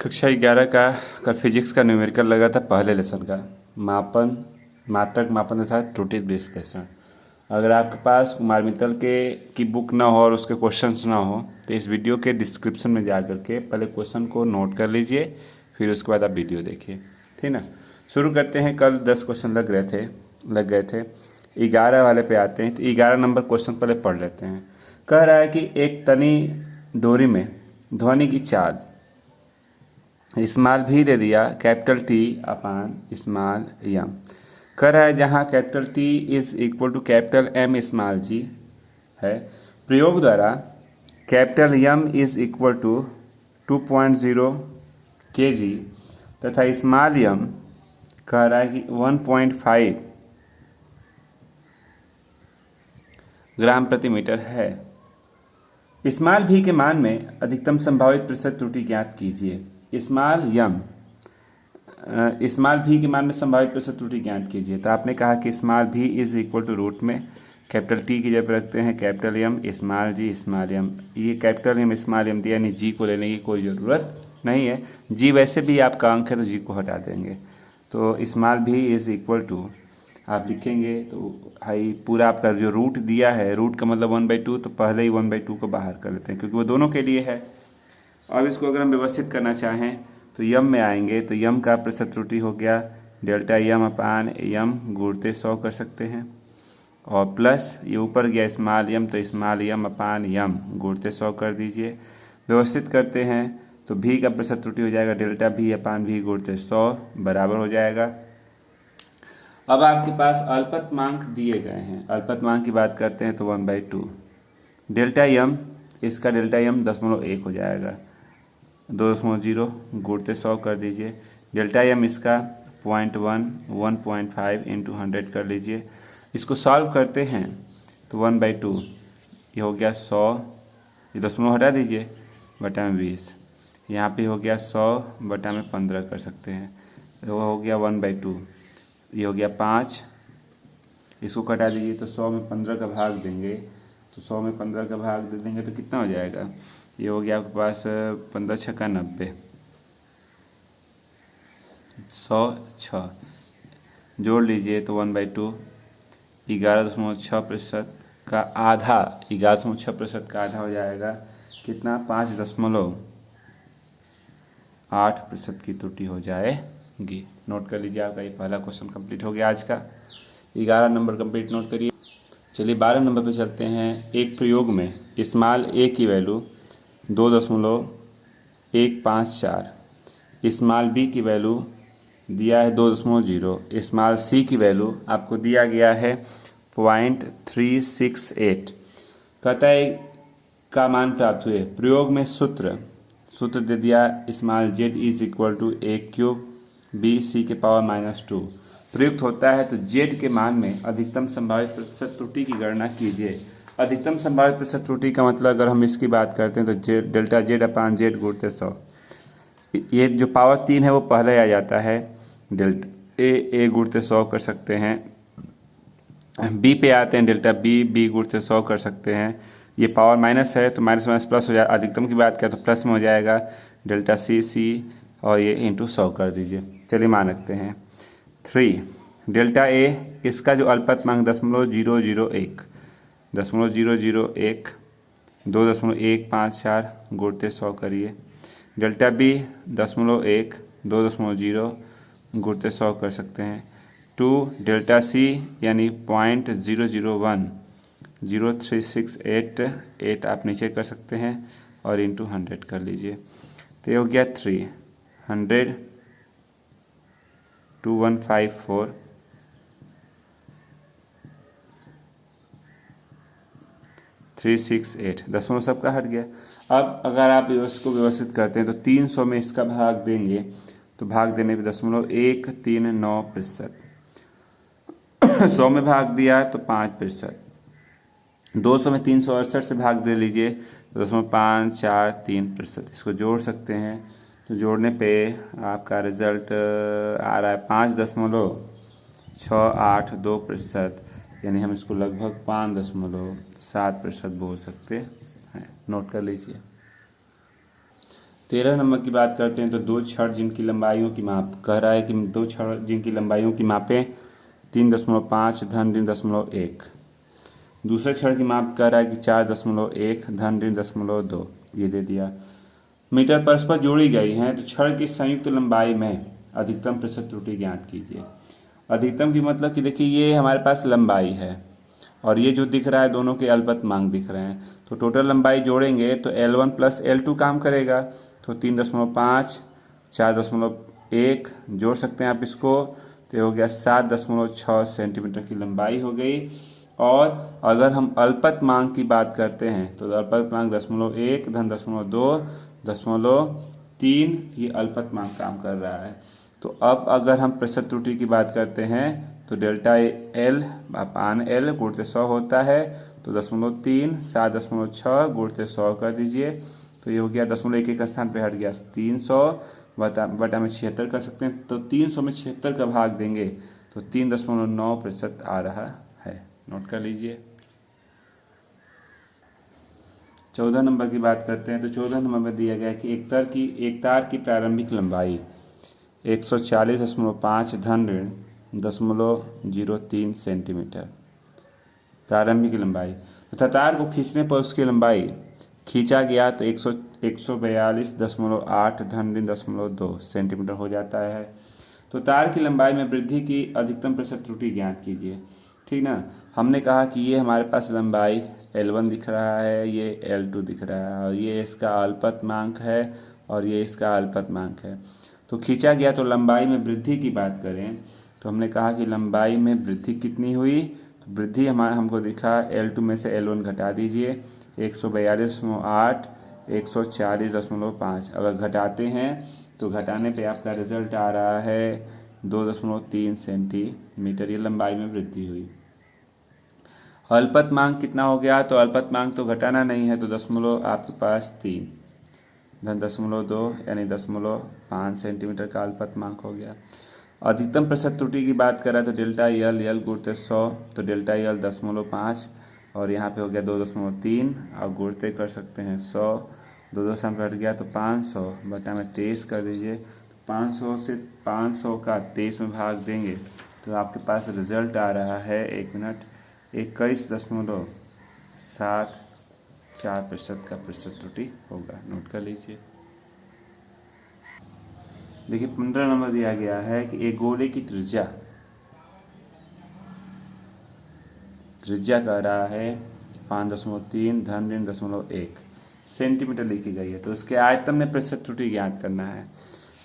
कक्षा 11 का कल फिजिक्स का न्यूमेरिकल लगा था पहले लेसन का मापन मात्रक मापन तथा त्रुटि विश्लेषण। अगर आपके पास कुमार मित्तल की बुक ना हो और उसके क्वेश्चंस ना हो तो इस वीडियो के डिस्क्रिप्शन में जा करके पहले क्वेश्चन को नोट कर लीजिए, फिर उसके बाद आप वीडियो देखिए, ठीक ना। शुरू करते हैं। कल 10 क्वेश्चन लग गए थे। 11 वाले पे आते हैं। तो 11 नंबर क्वेश्चन पहले पढ़ लेते हैं। कह रहा है कि एक तनी डोरी में ध्वनि की चाल स्मॉल भी दे दिया capital T upon small M. कह रहा है जहाँ capital T is equal to capital M small G है, प्रयोग द्वारा capital M is equal to 2.0 kg तथा स्मॉल एम कह रहा है कि 1.5 ग्राम प्रति मीटर है। स्मॉल भी के मान में अधिकतम संभावित प्रतिशत त्रुटि ज्ञात कीजिए। स्मॉल भी के मान में संभावित प्रतिशत त्रुटि ज्ञात कीजिए। तो आपने कहा कि स्मॉल भी इज इक्वल टू रूट में कैपिटल टी की जगह रखते हैं कैपिटल एम स्मॉल जी स्मॉल एम। ये कैपिटल एम स्मॉल एम दिया, यानी जी को लेने की कोई ज़रूरत नहीं है। जी वैसे भी आपका अंक है तो जी को हटा देंगे। तो स्मॉल भी इज इक्वल टू आप लिखेंगे तो भाई पूरा आपका जो रूट दिया है, रूट का मतलब 1/2, तो पहले ही 1/2 को बाहर कर लेते हैं क्योंकि वो दोनों के लिए है। अब इसको अगर हम व्यवस्थित करना चाहें तो यम में आएंगे तो यम का प्रतिशत त्रुटि हो गया डेल्टा यम अपान यम गुणते 100 कर सकते हैं, और प्लस ये ऊपर गया स्मॉल यम तो स्मॉल यम अपान यम गुणते 100 कर दीजिए। व्यवस्थित करते हैं तो भी का प्रतिशत त्रुटि हो जाएगा डेल्टा भी अपान भी गुणते 100 बराबर हो जाएगा। अब आपके पास अल्पतमांक दिए गए हैं। अल्पतमांक की बात करते हैं तो 1/2 डेल्टा यम, इसका डेल्टा यम 0.1 हो जाएगा, 2.0 गुणते 100 कर दीजिए। डेल्टा एम इसका 0.1 1.5 इंटू 100 कर लीजिए। इसको सॉल्व करते हैं तो 1/2 ये हो गया 100, ये 0 हटा दीजिए बटा में 20, यहाँ पे हो गया 100 बटा में 15 कर सकते हैं, वो हो गया 1/2, ये हो गया 5, इसको कटा दीजिए तो 100 में 15 का भाग देंगे तो 100 में 15 का भाग दे देंगे तो कितना हो जाएगा, ये हो गया आपके पास 15 छक्का 90, 106 जोड़ लीजिए तो 1/2 11.6% का आधा, 11.6% का आधा हो जाएगा कितना, 5.8% की त्रुटि हो जाएगी। नोट कर लीजिए, आपका ये पहला क्वेश्चन कंप्लीट हो गया आज का। 11 नंबर कंप्लीट नोट करिए। चलिए 12 नंबर पे चलते हैं। एक प्रयोग में स्मॉल ए की वैल्यू 2.154, स्मॉल बी की वैल्यू दिया है 2.0, स्मॉल सी की वैल्यू आपको दिया गया है 0.368। कहता है का मान प्राप्त हुए। प्रयोग में सूत्र दे दिया small Z is equal to a³ B C के पावर -2 प्रयुक्त होता है तो जेड के मान में अधिकतम संभावित प्रतिशत त्रुटि की गणना कीजिए। अधिकतम संभावित प्रतिशत त्रुटि का मतलब अगर हम इसकी बात करते हैं तो Z delta z upon Z गुणते 100। ये जो पावर 3 है वो पहले आ जाता है, डेल्टा ए गुणते 100 कर सकते हैं। बी पे आते हैं डेल्टा बी गुणते 100 कर सकते हैं। ये पावर माइनस है तो माइनस माइनस प्लस हो जाए, अधिकतम की बात करें तो प्लस में हो जाएगा डेल्टा सी और ये इंटू 100 कर दीजिए। चलिए मान रखते हैं 3 डेल्टा ए, इसका जो अल्पतमांक 0.001 2.154 गुणते 100 करिए। डेल्टा बी 0.1 2.0 गुणते 100 कर सकते हैं। 2 डेल्टा सी यानी 0.001 03688 आप नीचे कर सकते हैं और इंटू 100 कर लीजिए तो ये हो गया 300 2154 368, 10 सबका हट गया। अब अगर आप इसको व्यवस्थित करते हैं तो 300 में इसका भाग देंगे तो भाग देने पे 0.139%, 100 में भाग दिया तो 5%, 200 में 368 से भाग दे लीजिए तो 0.543%। इसको जोड़ सकते हैं तो जोड़ने पे आपका रिजल्ट आ रहा है 5.682%, यानी हम इसको लगभग 5.7% बोल सकते हैं। नोट कर लीजिए। 13 नंबर की बात करते हैं तो दो छड़ जिनकी लंबाइयों की माप कह रहा है कि दो छड़ जिनकी लंबाइयों की मापें 3.5 धन ऋण 0.1। दूसरे छड़ की माप कह रहा है कि 4.1 धन ऋण 0.2 ये दे दिया। मीटर परस्पर जोड़ी गई हैं तो छड़ की संयुक्त लंबाई में अधिकतम प्रतिशत त्रुटि ज्ञात कीजिए। अधिकतम की मतलब कि देखिए ये हमारे पास लंबाई है और ये जो दिख रहा है दोनों के अल्पतमांक दिख रहे हैं, तो टोटल लंबाई जोड़ेंगे तो L1 प्लस L2 काम करेगा। तो 3.5 4.1 जोड़ सकते हैं आप इसको, तो हो गया 7.6 सेंटीमीटर की लंबाई हो गई। और अगर हम अल्पतमांक की बात करते हैं तो अल्पतमांक 0.1 धन 0.2 0.3 ये अल्पतमांक काम कर रहा है। तो अब अगर हम प्रतिशत त्रुटि की बात करते हैं तो डेल्टा L अपान L गुणित 100 होता है, तो 0.3 7.6 गुणित 100 कर दीजिए, तो ये हो गया 0.1 के स्थान पे हट गया 300 बटा में 76 कर सकते हैं। तो 300 में 76 का भाग देंगे तो 3.9% आ रहा है, नोट कर लीजिए। 14 नंबर की बात करते हैं तो 14 नंबर में दिया गया है कि एक तार की प्रारंभिक लंबाई 140.5 धन ऋण 0.03 सेंटीमीटर प्रारंभिक लंबाई तथा तार को खींचने पर उसकी लंबाई खींचा गया तो 142.8 धन ऋण 0.2 सेंटीमीटर हो जाता है। तो तार की लंबाई में वृद्धि की अधिकतम प्रतिशत त्रुटि ज्ञात कीजिए। ठीक ना, हमने कहा कि ये हमारे पास लंबाई L1 दिख रहा है, ये L2 दिख रहा है और ये इसका अल्पतमांक है और ये इसका अल्पतमांक है। तो खींचा गया तो लंबाई में वृद्धि की बात करें तो हमने कहा कि लंबाई में वृद्धि कितनी हुई, तो वृद्धि हमको दिखा L2 में से L1 घटा दीजिए 142.8 140.5। अगर घटाते हैं तो घटाने पे आपका रिजल्ट आ रहा है 2.3 सेंटीमीटर, ये लंबाई में वृद्धि हुई। अल्पतमांक कितना हो गया, तो अल्पतमांक तो घटाना नहीं है तो दशमलव आपके पास 3 धन 0.2 यानी 0.5 सेंटीमीटर का अल्पतमांक हो गया। अधिकतम प्रतिशत त्रुटि की बात करा तो डेल्टा L गुणित 100, तो डेल्टा L 0.5 और यहाँ पे हो गया 2.3 और गुणते कर सकते हैं 100, 2 से हट गया तो 500 बटा में 23 कर दीजिए। 500 से 500 का 23 में भाग देंगे तो आपके पास रिजल्ट आ रहा है 21.74% का प्रतिशत त्रुटि होगा, नोट कर लीजिए। देखिए 15 नंबर दिया गया है कि एक गोले की त्रिज्या कह रहा है 5.3 धन ऋण 0.1 सेंटीमीटर लिखी गई है, तो उसके आयतन में प्रतिशत त्रुटि ज्ञात करना है।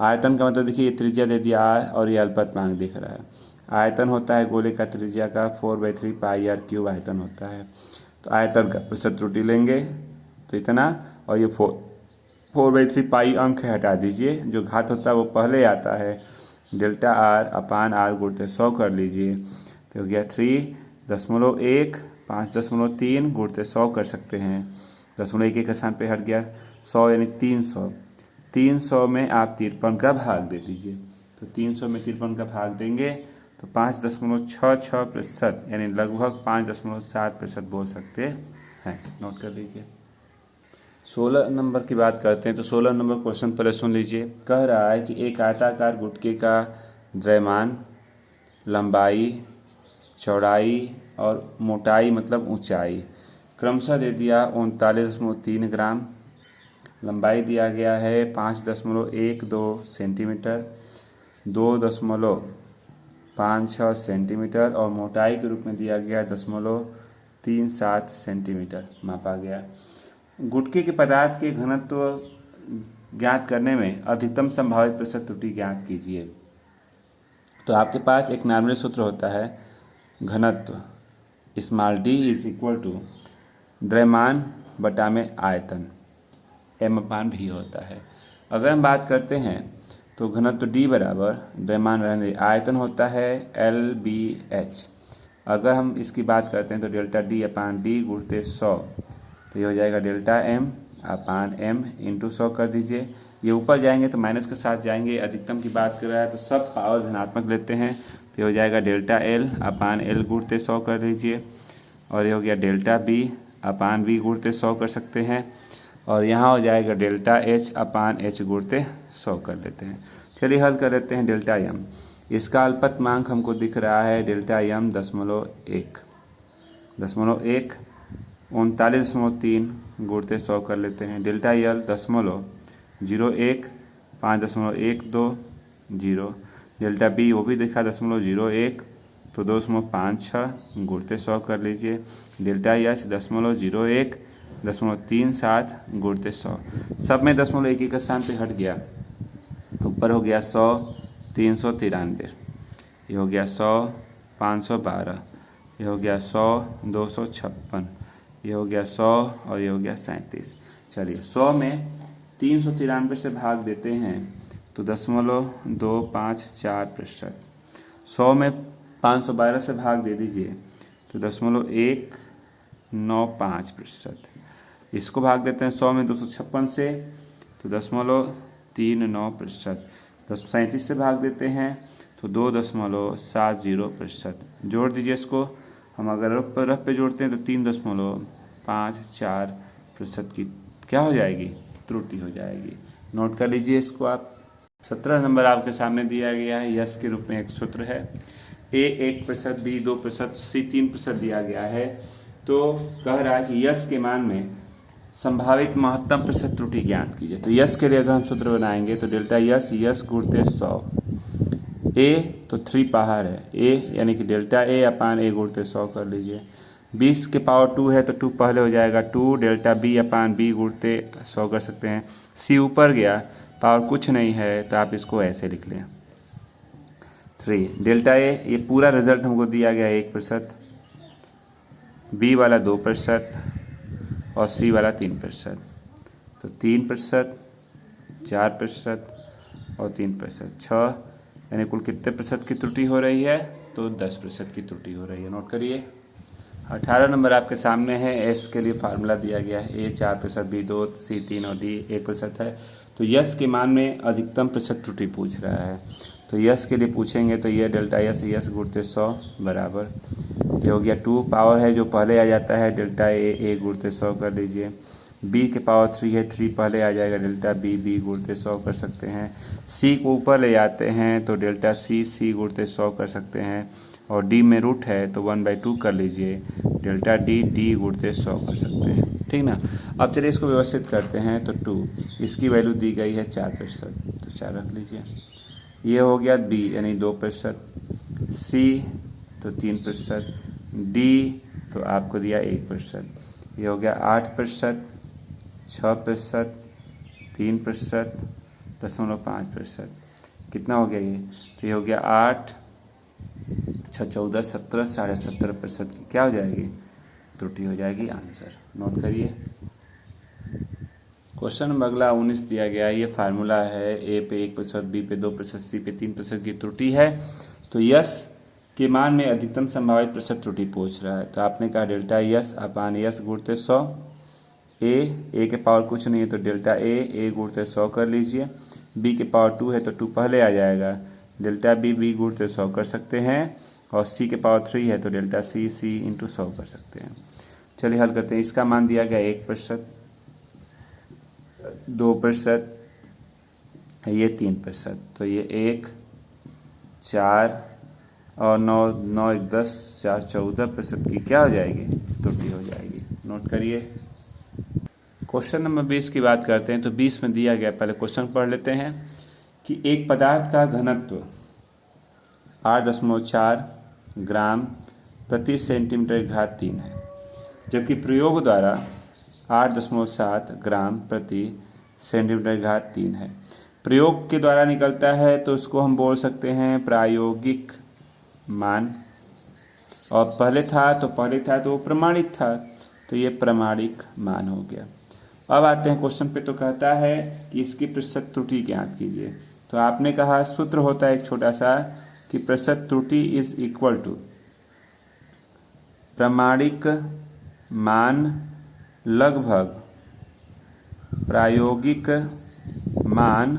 आयतन का मतलब देखिए ये त्रिज्या दे दिया R और ये अल्पतमांक दिख रहा है। आयतन होता है गोले का त्रिज्या का 4/3 पाई r क्यूब आयतन होता है। तो आयतन का प्रतिशत त्रुटि लेंगे तो इतना, और ये 4/3 पाई अंक हटा दीजिए, जो घात होता है वो पहले आता है, डेल्टा R अपान R गुणित 100 कर लीजिए, तो हो गया 3.1 5.3 गुणित 100 कर सकते हैं। 0.1 के स्थान पे हट गया 100 यानी 300, 300 में आप 53 का भाग दे दीजिए, तो 300 में 53 का भाग देंगे तो 5.66% यानी लगभग 5.7% बोल सकते हैं, नोट कर लीजिए। 16 नंबर की बात करते हैं तो 16 नंबर क्वेश्चन पहले सुन लीजिए। कह रहा है कि एक आयताकार गुटके का द्रव्यमान, लंबाई, चौड़ाई और मोटाई मतलब ऊंचाई क्रमशः दे दिया 39.3 ग्राम, लंबाई दिया गया है 5.12 सेंटीमीटर, 2.56 सेंटीमीटर और मोटाई के रूप में दिया गया 0.37 सेंटीमीटर मापा गया। गुटके के पदार्थ के घनत्व ज्ञात करने में अधिकतम संभावित प्रतिशत त्रुटि ज्ञात कीजिए। तो आपके पास एक नॉर्मल सूत्र होता है, घनत्व small d is equal to द्रव्यमान बटा में आयतन m/v होता है। अगर हम बात करते हैं तो घनत्व d बराबर द्रव्यमान आयतन होता है LBH। अगर हम इसकी बात करते हैं तो डेल्टा D/d गुणित 100, तो ये हो जाएगा डेल्टा M/m इंटू 100 कर दीजिए। ये ऊपर जाएंगे तो माइनस के साथ जाएंगे, अधिकतम की बात कर रहा है तो सब पावर धनात्मक लेते हैं, तो ये हो जाएगा डेल्टा L/L गुणित 100 कर दीजिए और ये हो गया डेल्टा B/V गुणित 100 कर सकते हैं। और यहाँ हो जाएगा डेल्टा एच अपान एच गुणते 100 कर लेते हैं। चलिए हल कर लेते हैं डेल्टा एम। इसका अल्पतमांक हमको दिख रहा है डेल्टा एम 0.1 39.3 गुणते 100 कर लेते हैं। डेल्टा यल 0.01 5.120। डेल्टा बी वो भी दिखा 0.01 तो 2.56 गुणते 100 कर लीजिए। Delta H 0.01 0.37 गुणते 100। सब में 0.1 का स्थान पे हट गया, ऊपर हो गया 100 393, ये हो गया 100 512, ये हो गया 100 256, ये हो गया 100 और ये हो गया 37। चलिए 100 में 393 से भाग देते हैं तो 0.254%। 100 में 512 से भाग दे दीजिए तो 0.195%। इसको भाग देते हैं 100 में 256 से तो 0.39%। 37 से भाग देते हैं तो 2.70%। जोड़ दीजिए इसको, हम अगर रफ पे जोड़ते हैं तो 3.54% की क्या हो जाएगी, त्रुटि हो जाएगी। नोट कर लीजिए इसको आप। 17 नंबर आपके सामने दिया गया है, यस के रूप में एक सूत्र है। ए 1%, बी 2%, सी 3% दिया गया है। तो कह रहा है कि यस के मान में संभावित महत्तम प्रतिशत त्रुटि ज्ञात कीजिए। तो यस के लिए अगर हम सूत्र बनाएंगे तो डेल्टा यस गुणते 100। ए तो 3 बाहर है, ए यानी कि डेल्टा ए अपान ए गुणते 100 कर लीजिए। 20 के पावर 2 है तो 2 पहले हो जाएगा 2 डेल्टा बी अपान बी गुणते 100 कर सकते हैं। सी ऊपर गया, पावर कुछ नहीं है तो आप इसको ऐसे लिख लें 3 डेल्टा ए। ये पूरा रिजल्ट हमको दिया गया 1%, बी वाला 2% और सी वाला 3%। तो 3%, 4% और 3%, 6 यानी कुल कितने प्रतिशत की त्रुटि हो रही है, तो 10% की त्रुटि हो रही है। नोट करिए। 18 नंबर आपके सामने है। एस के लिए फार्मूला दिया गया है, ए 4%, बी 2, सी 3 और डी 1% है। तो यस के मान में अधिकतम प्रतिशत त्रुटि पूछ रहा है। तो यस के लिए पूछेंगे तो ये डेल्टा यस गुणते 100 बराबर, ये हो गया 2 पावर है जो पहले आ जाता है डेल्टा ए गुणते 100 कर लीजिए। बी के पावर 3 है, 3 पहले आ जाएगा डेल्टा बी गुणते 100 कर सकते हैं। सी को ऊपर ले जाते हैं तो डेल्टा सी गुणते 100 कर सकते हैं। और डी में रूट है तो 1/2 कर लीजिए, डेल्टा डी गुणते 100 कर सकते हैं। ठीक ना। अब चलिए इसको व्यवस्थित करते हैं। तो 2 इसकी वैल्यू दी गई है 4%, तो 4 रख लीजिए। ये हो गया बी यानी 2%, सी तो 3%, डी तो आपको दिया 1%। ये हो गया 8%, 6%, 3%, 0.5%। कितना हो गया ये, तो ये हो गया 8 6 14 17 17.5% की क्या हो जाएगी, त्रुटि हो जाएगी। आंसर नोट करिए। क्वेश्चन नंबर अगला 19 दिया गया है। ये फार्मूला है, ए पे 1%, बी पे 2%, सी पे 3% की त्रुटि है। तो यस के मान में अधिकतम संभावित प्रतिशत त्रुटि पूछ रहा है। तो आपने कहा डेल्टा यस अपान यस गुणते 100। ए के पावर कुछ नहीं है तो डेल्टा ए गुणते 100 कर लीजिए। बी के पावर 2 है तो 2 पहले आ जाएगा, डेल्टा बी गुणते 100 कर सकते हैं। और सी के पावर 3 है तो डेल्टा सी इंटू 100 कर सकते हैं। चलिए हल करते हैं। इसका मान दिया गया 1%, 2%, ये 3%। तो ये 1 4 और 9 1 10 4 14% की क्या हो जाएगी, त्रुटि हो जाएगी। नोट करिए। क्वेश्चन नंबर 20 की बात करते हैं। तो 20 में दिया गया, पहले क्वेश्चन पढ़ लेते हैं कि एक पदार्थ का घनत्व 8.4 ग्राम प्रति सेंटीमीटर घात 3 है, जबकि प्रयोग द्वारा 8.7 ग्राम प्रति सेंटीमीटर घात 3 है। प्रयोग के द्वारा निकलता है तो उसको हम बोल सकते हैं प्रायोगिक मान, और पहले था तो वो प्रमाणिक था, तो ये प्रमाणिक मान हो गया। अब आते हैं क्वेश्चन पे। तो कहता है कि इसकी प्रतिशत त्रुटि ज्ञात कीजिए। तो आपने कहा सूत्र होता है एक छोटा सा कि प्रतिशत त्रुटि इज इक्वल टू प्रमाणिक मान लगभग प्रायोगिक मान,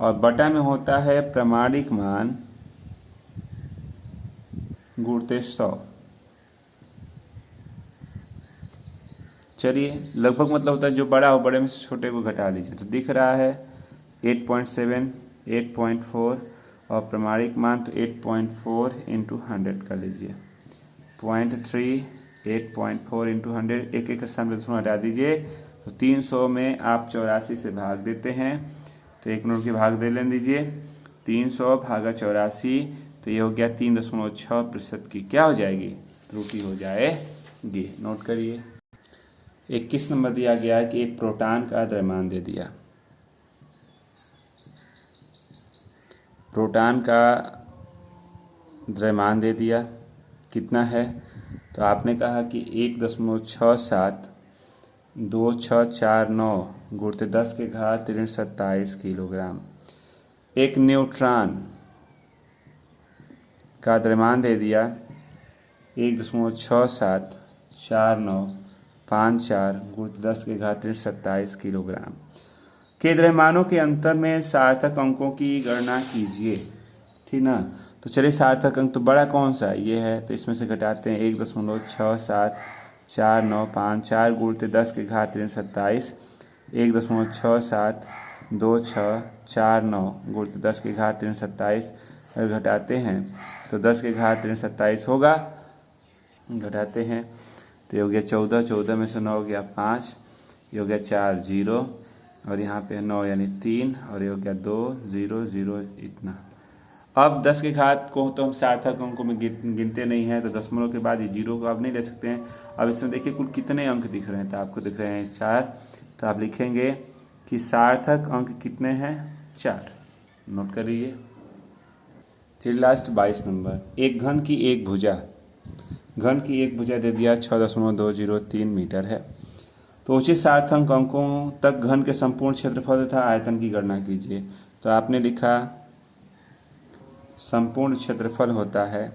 और बटा में होता है प्रमाणिक मान गुणते 100। चलिए लगभग मतलब होता है जो बड़ा हो बड़े में से छोटे को घटा लीजिए, तो दिख रहा है 8.7, 8.4 और प्रमाणिक मान तो 8.4 इंटू 100 कर लीजिए, 0.3, 8.4 इंटू 100, एक एक स्थान पर दशमलव हटा दीजिए, तो 300 में आप 84 से भाग देते हैं, तो एक नोट के भाग दे लेने दीजिए, 300 भागा 84, तो ये हो गया 3.6% की क्या हो जाएगी, त्रुटि हो जाएगी। नोट करिए। 21 नंबर दिया गया है कि एक प्रोटॉन का द्रव्यमान दे दिया, प्रोटॉन का द्रव्यमान दे दिया कितना है, तो आपने कहा कि 1.672649 गुणित 10 के घात 27 किलोग्राम। एक न्यूट्रॉन का द्रव्यमान दे दिया 1.674954 गुणित 10 के घात 27 किलोग्राम के द्रव्यमानों के अंतर में सार्थक अंकों की गणना कीजिए, ठीक ना। तो चलिए सार्थक अंक तो बड़ा कौन सा है, ये है, तो इसमें से घटाते हैं 1.674954 गुणित 10 के घात 27, 1.672649 गुणित 10 के घात 27 अगर घटाते हैं तो 10 के घात 27 होगा, घटाते हैं तो ये हो गया 14, 14 में से 9 हो गया 5, ये हो गया 4 0 और यहाँ पे 9 यानी 3 और ये हो गया 2 0 0 इतना। अब 10 के घात को तो हम सार्थक अंकों में गिनते नहीं हैं, तो दशमलव के बाद ये जीरो को आप नहीं ले सकते हैं। अब इसमें देखिए कुल कितने अंक दिख रहे हैं, तो आपको दिख रहे हैं 4, तो आप लिखेंगे कि सार्थक अंक कितने हैं, 4। नोट करिए। चलिए लास्ट 22 नंबर, एक घन की एक भुजा, घन की एक भुजा दे दिया 6.203 मीटर है, तो उचित सार्थक अंकों तक घन के संपूर्ण क्षेत्रफल तथा आयतन की गणना कीजिए। तो आपने लिखा संपूर्ण क्षेत्रफल होता है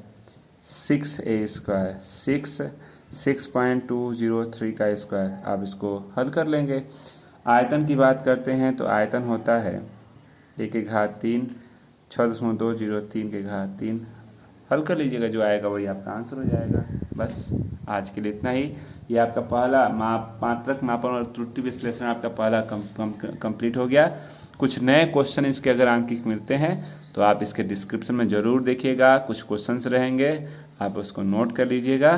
6a², 6.203 का स्क्वायर, आप इसको हल कर लेंगे। आयतन की बात करते हैं तो आयतन होता है 1 के घात 3, 6.203 के घात 3, हल कर लीजिएगा, जो आएगा वही आपका आंसर हो जाएगा। बस आज के लिए इतना ही। ये आपका पहला मात्रक मापन और त्रुटि विश्लेषण आपका पहला कंप्लीट हो गया। कुछ नए क्वेश्चन इसके अगर अंकित मिलते हैं तो आप इसके डिस्क्रिप्शन में ज़रूर देखिएगा, कुछ क्वेश्चंस रहेंगे, आप उसको नोट कर लीजिएगा।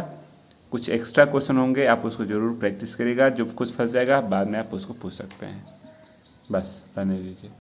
कुछ एक्स्ट्रा क्वेश्चन होंगे, आप उसको ज़रूर प्रैक्टिस करिएगा, जो कुछ फंस जाएगा बाद में आप उसको पूछ सकते हैं। बस रहने दीजिए।